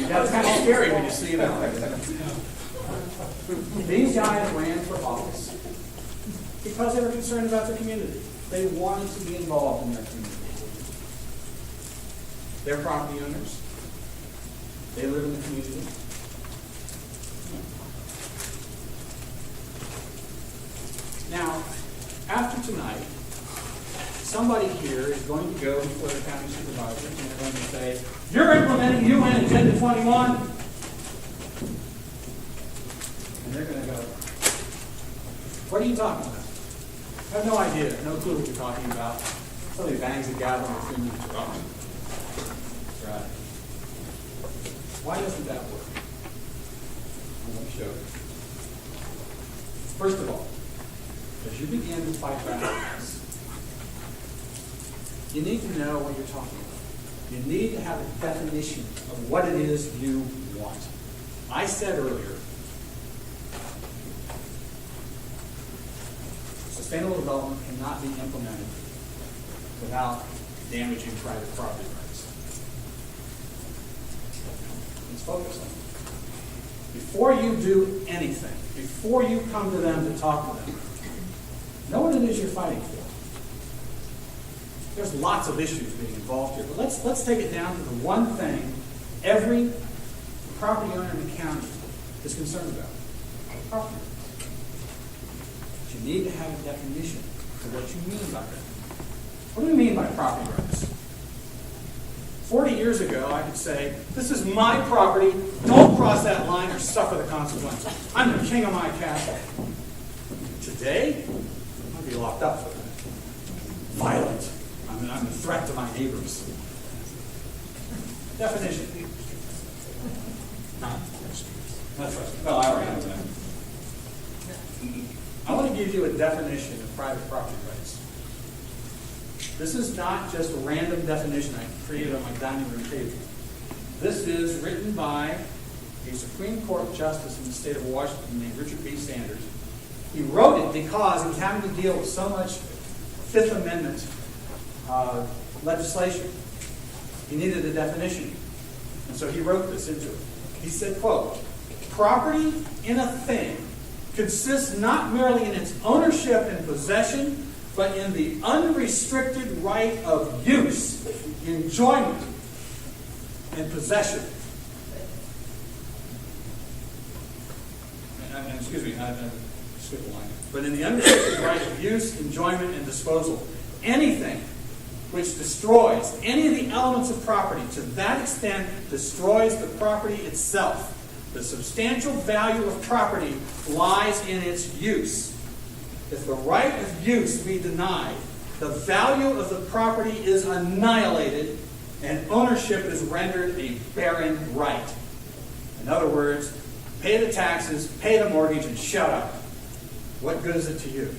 Yeah, it's kind of scary when you see them. These guys ran for office because they were concerned about their community. They wanted to be involved in their community. They're property owners. They live in the community. Now, after tonight, somebody here is going to go before the county supervisor and they're going to say, "You're implementing UN Agenda 21." And they're going to go, "What are you talking about?" I have no idea, no clue what you're talking about. Somebody bangs a gavel between you. Oh, that's right. Why doesn't that work? I'm going to show you. First of all, as you begin to fight battles, you need to know what you're talking about. You need to have a definition of what it is you want. I said earlier, sustainable development cannot be implemented without damaging private property rights. Let's focus on it. Before you do anything, before you come to them to talk to them, know what it is you're fighting for. There's lots of issues being involved here, but let's take it down to the one thing every property owner in the county is concerned about: property rights. But you need to have a definition of what you mean by that. What do we mean by property rights? 40 years ago, I could say, "This is my property. Don't cross that line or suffer the consequences. I'm the king of my castle." Today, I'll be locked up for that. Violent. I'm a threat to my neighbors. Definition. That's right. Well, I already know that. I want to give you a definition of private property rights. This is not just a random definition I created on my dining room table. This is written by a Supreme Court justice in the state of Washington named Richard B. Sanders. He wrote it because he was having to deal with so much Fifth Amendment legislation. He needed a definition. And so he wrote this into it. He said, quote, "Property in a thing consists not merely in its ownership and possession, but in the unrestricted right of use, enjoyment, and possession." Excuse me, I skipped a line. But in the unrestricted right of use, enjoyment, and disposal, anything which destroys any of the elements of property to that extent destroys the property itself. The substantial value of property lies in its use. If the right of use be denied, the value of the property is annihilated and ownership is rendered a barren right. In other words, pay the taxes, pay the mortgage, and shut up. What good is it to you?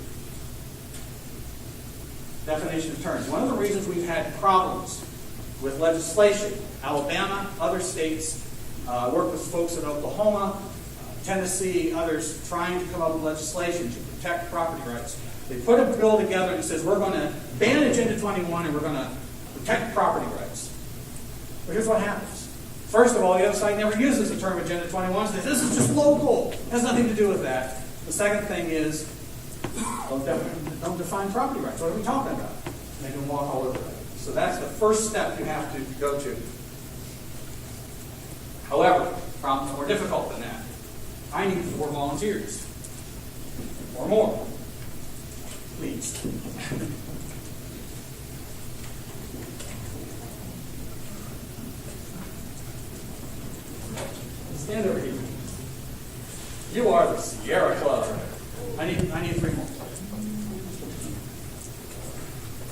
Definition of terms. One of the reasons we've had problems with legislation, Alabama, other states, work with folks in Oklahoma, Tennessee, others trying to come up with legislation to protect property rights. They put a bill together and says, we're going to ban Agenda 21 and we're going to protect property rights. But here's what happens. First of all, the other side never uses the term Agenda 21. Says, this is just local. It has nothing to do with that. The second thing is, don't define property rights. What are we talking about? And they can walk all over that. So that's the first step you have to go to. However, problems are more difficult than that. I need 4 volunteers. Or more. Please. Stand over here. You are the Sierra Club. I need 3 more.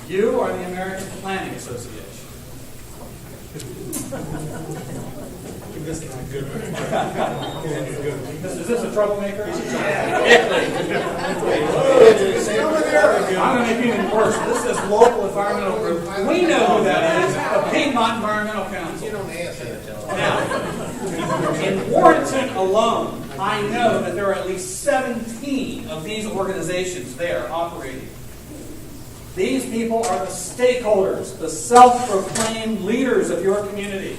You are the American Planning Association. Is this a troublemaker? I'm going to make it even worse. This is local environmental group. We know who that is. The Piedmont Environmental Council. Now, in Warrenton alone, I know that there are at least 17 of these organizations there operating. These people are the stakeholders, the self-proclaimed leaders of your community.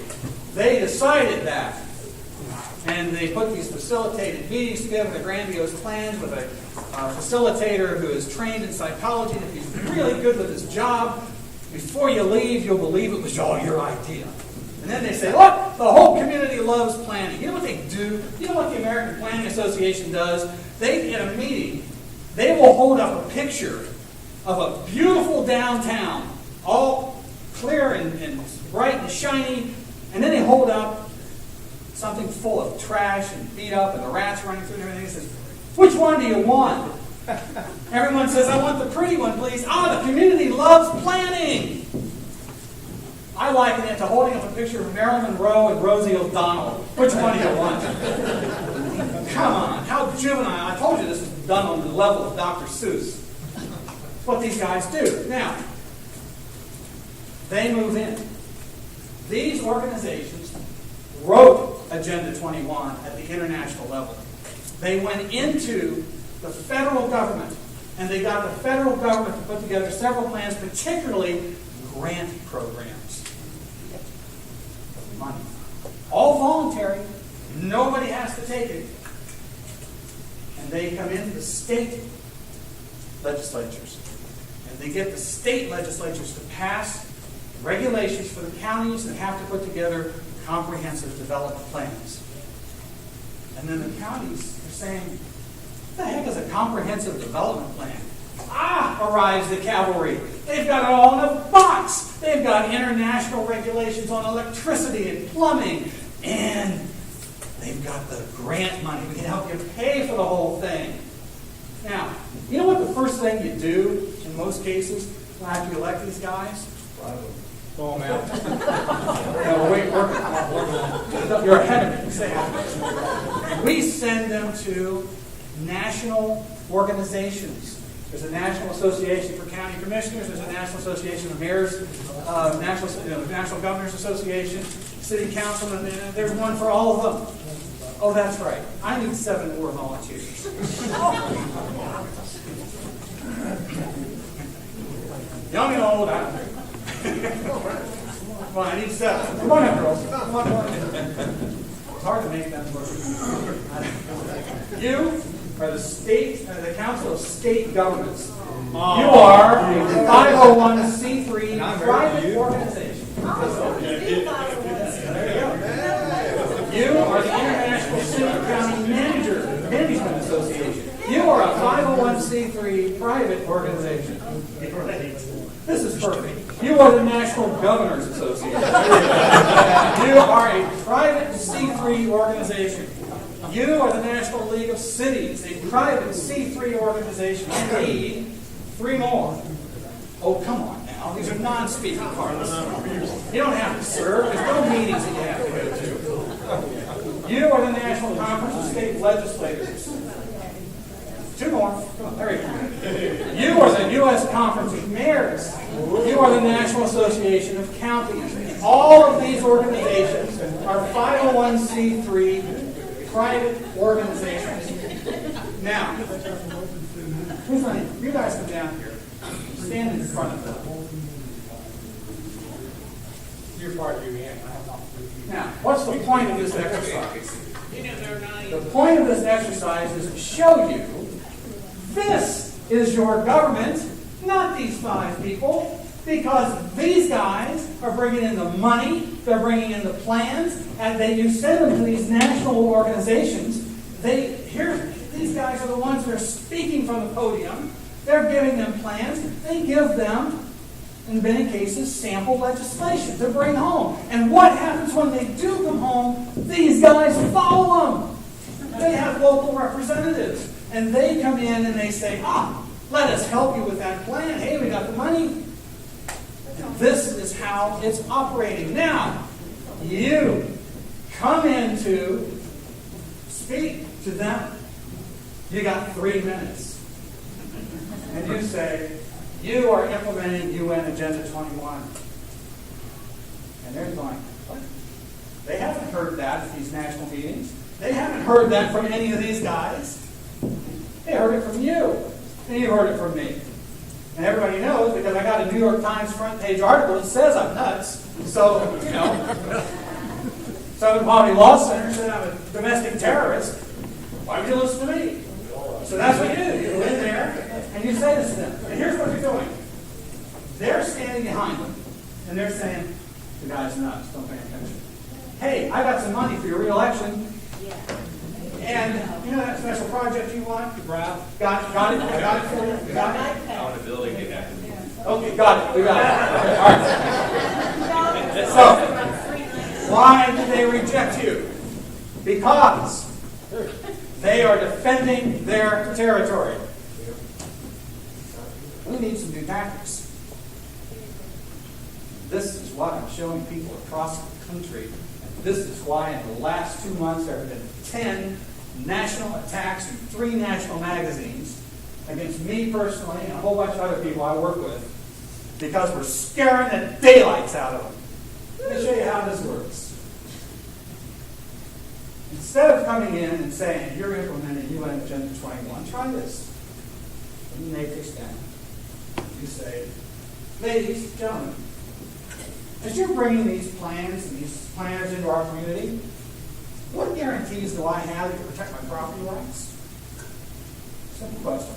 They decided that. And they put these facilitated meetings together with grandiose plans with a facilitator who is trained in psychology. And if he's really good with his job, before you leave, you'll believe it was all your idea. And then they say, look, the whole community loves planning. You know what they do? You know what the American Planning Association does? They, in a meeting, they will hold up a picture of a beautiful downtown, all clear and bright and shiny, and then they hold up something full of trash and beat up and the rats running through and everything. It says, which one do you want? Everyone says, I want the pretty one, please. The community loves planning. I liken it to holding up a picture of Marilyn Monroe and Rosie O'Donnell. Which one do you want? Come on, how juvenile. I told you this was done on the level of Dr. Seuss. That's what these guys do. Now, they move in. These organizations wrote Agenda 21 at the international level. They went into the federal government, and they got the federal government to put together several plans, particularly grant programs. Money. All voluntary. Nobody has to take it. And they come into the state legislatures. And they get the state legislatures to pass regulations for the counties that have to put together comprehensive development plans. And then the counties are saying, what the heck is a comprehensive development plan? Arrives the cavalry. They've got it all in a box. They've got international regulations on electricity and plumbing. And they've got the grant money. We can help you pay for the whole thing. Now, you know what the first thing you do in most cases after you elect these guys? Throw them out. No, wait, you're ahead of me. Say it. We send them to national organizations. There's a National Association for County Commissioners. There's a National Association of Mayors, National Governors Association, City Councilmen. And there's one for all of them. Oh, that's right. I need 7 more volunteers. Young and old, I don't care. Come on, I need 7. Come on up, girls. Come on. It's hard to make them work. You are the Council of State Governments. You are a 501c3 private organization. There you go. You are the International City County Management Association. You are a 501c3 private organization. This is perfect. You are the National Governors Association. You are a private C3 organization. You are the National League of Cities, a private C3 organization. You need 3 more. Oh, come on now. These are non-speaking parts. You don't have to serve. There's no meetings that you have to go to. You are the National Conference of State Legislators. 2 more. Come on, there you go. You are the U.S. Conference of Mayors. You are the National Association of Counties. All of these organizations are 501c3 private organizations. Now, you guys come down here. Stand in front of them. You're part of your Now, what's the point of this exercise? The point of this exercise is to show you this is your government, not these 5 people, because these guys are bringing in the money, they're bringing in the plans, and you send them to these national organizations. These guys are the ones that are speaking from the podium. They're giving them plans. They give them, in many cases, sample legislation to bring home. And what happens when they do come home? These guys follow them. They have local representatives. And they come in and they say, let us help you with that plan. Hey, we got the money. And this is how it's operating. Now, you come in to speak to them. You got 3 minutes. And you say, you are implementing UN Agenda 21. And they're going, what? They haven't heard that at these national meetings. They haven't heard that from any of these guys. They heard it from you. And you heard it from me. And everybody knows because I got a New York Times front page article that says I'm nuts. So, you know, Southern Poverty Law Center said I'm a domestic terrorist. Why would you listen to me? So that's what you do. You go in there and you say this to them. And here's what you're doing. They're standing behind them and they're saying, the guy's nuts, don't pay attention. Hey, I got some money for your re-election. And you know that special project you want? Got it? I got it for you? Got it? I want a building it after me. Okay, got it. We got it. All right. So, why did they reject you? Because they are defending their territory. We need some new tactics. This is what I'm showing people across the country. And this is why in the last 2 months there have been 10 national attacks in 3 national magazines against me personally and a whole bunch of other people I work with because we're scaring the daylights out of them. Let me show you how this works. Instead of coming in and saying, you're implementing UN Agenda 21, try this. And the matrix down. You say, ladies, gentlemen, as you're bringing these plans and these planners into our community, what guarantees do I have to protect my property rights? Simple question.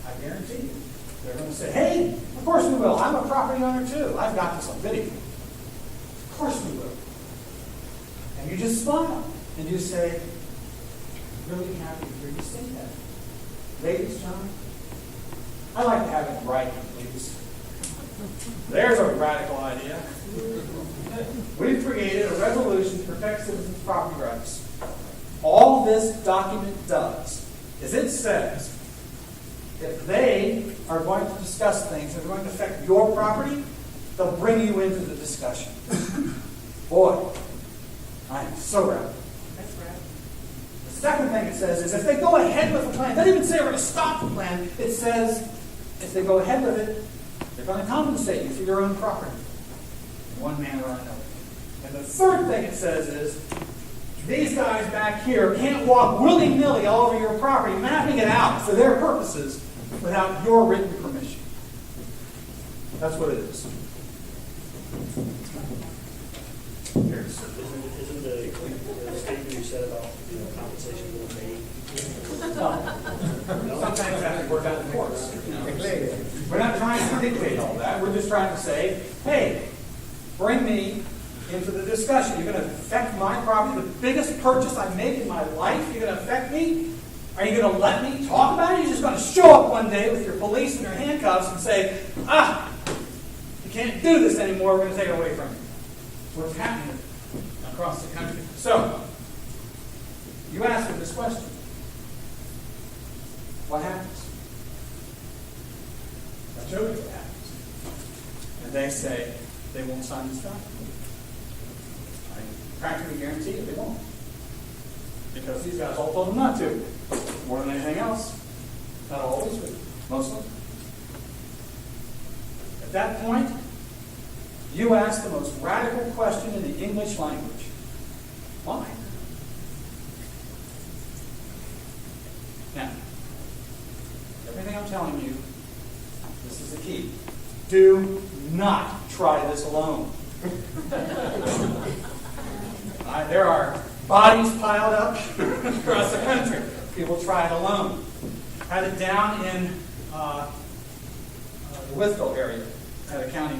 I guarantee you. They're going to say, hey, of course we will. I'm a property owner too. I've got this on video. Of course we will. And you just smile and you say, really happy to hear you say that. Ladies, gentlemen, I like to have it right, please. There's a radical idea. We've created a resolution to protect citizens' property rights. All this document does is it says if they are going to discuss things that are going to affect your property, they'll bring you into the discussion. Boy, I am so radical. That's right. The second thing it says is if they go ahead with the plan, it doesn't even say we're going to stop the plan. It says if they go ahead with it, they're going to compensate you for your own property in one manner or another. And the third thing it says is these guys back here can't walk willy-nilly all over your property, mapping it out for their purposes without your written permission. That's what it is. Here's Isn't the statement you said about compensation being paid? sometimes that can work out in courts. You know. We're not trying to dictate all that. We're just trying to say, hey, bring me into the discussion. You're going to affect my property, the biggest purchase I make in my life. You're going to affect me? Are you going to let me talk about it? You're just going to show up one day with your police and your handcuffs and say, you can't do this anymore. We're going to take it away from you. That's what's happening across the country. So, you asked me this question. What happens? I showed you what happens. And they say they won't sign this document. I practically guarantee you they won't. Because these guys all told them not to. More than anything else. Not always, but mostly. At that point, you ask the most radical question in the English language. Why? Now, everything I'm telling you, this is the key. Do not try this alone. There are bodies piled up across the country. People try it alone. Had it down in the Withville area. Had a county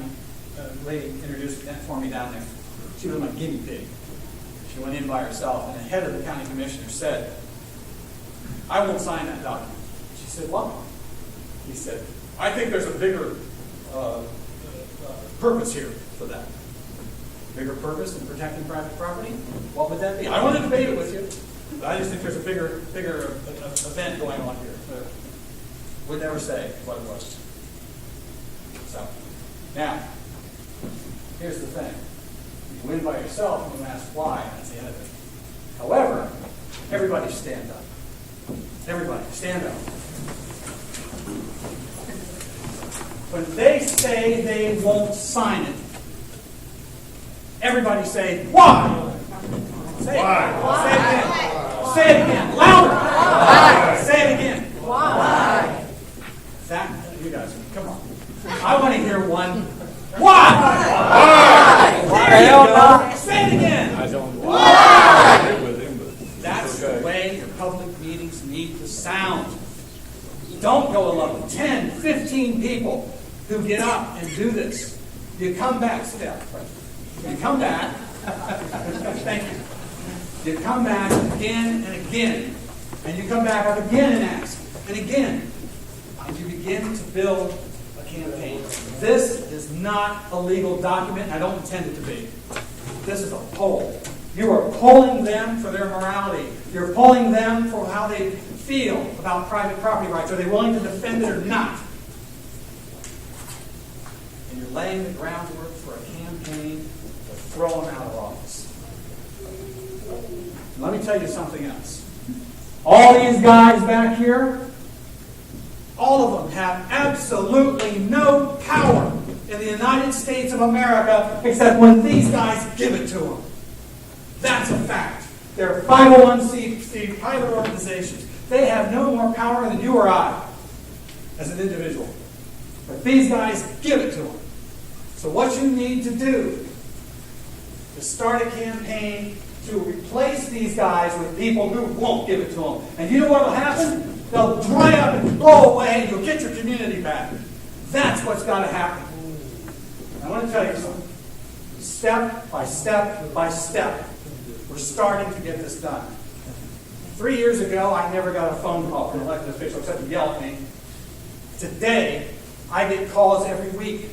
lady introduced that for me down there. She was my guinea pig. She went in by herself, and the head of the county commissioner said, I won't sign that document. She said, why? He said, I think there's a bigger purpose here for that. Bigger purpose in protecting private property? What would that be? I want to debate it with you, but I just think there's a bigger event going on here. But would never say what it was. So, now, here's the thing. You win by yourself and you ask why, and that's the end of it. However, everybody stand up. Everybody, stand up. When they say they won't sign it, everybody say, why? Say it. Why? Say it again. Say it again. Louder. Why? Say it again. Why? That I want to hear one. Why? There you go. Say it again. I don't agree with him, but That's okay. the way your public meetings need to sound. Don't go alone. 10, 15 people who get up and do this. You come back, Steph. You come back. Thank you. You come back again and again. And you come back up again and ask. And again. And you begin to build a campaign. This is not a legal document. I don't intend it to be. This is a poll. You are polling them for their morality. You're polling them for how they feel about private property rights. Are they willing to defend it or not? And you're laying the groundwork for a campaign to throw them out of office. And let me tell you something else. All these guys back here, all of them have absolutely no power in the United States of America except when these guys give it to them. That's a fact. They're 501c private organizations. They have no more power than you or I as an individual. But these guys give it to them. So what you need to do is start a campaign to replace these guys with people who won't give it to them. And you know what will happen? They'll dry up and blow away and you'll get your community back. That's what's got to happen. I want to tell you something. Step by step by step, we're starting to get this done. 3 years ago, I never got a phone call from an elected official except to yell at me. Today, I get calls every week.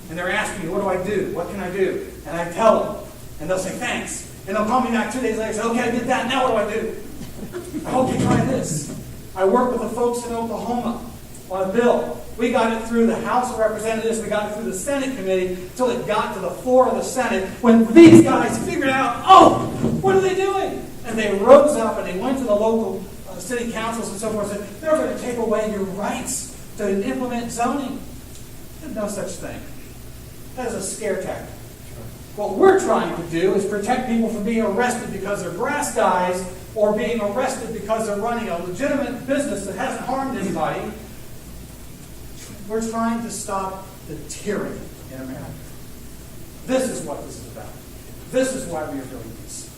And they're asking me, what do I do? What can I do? And I tell them. And they'll say, thanks. And they'll call me back 2 days later and say, okay, I did that. Now what do I do? I hope you try this. I work with the folks in Oklahoma on a bill. We got it through the House of Representatives. We got it through the Senate committee until it got to the floor of the Senate when these guys figured out, oh, what are they doing? And they rose up and they went to the local city councils and so forth and said, they're going to take away your rights to implement zoning. There's no such thing. That is a scare tactic. What we're trying to do is protect people from being arrested because they're grass guys or being arrested because they're running a legitimate business that hasn't harmed anybody. We're trying to stop the tyranny in America. This is what this is about. This is why we are doing this.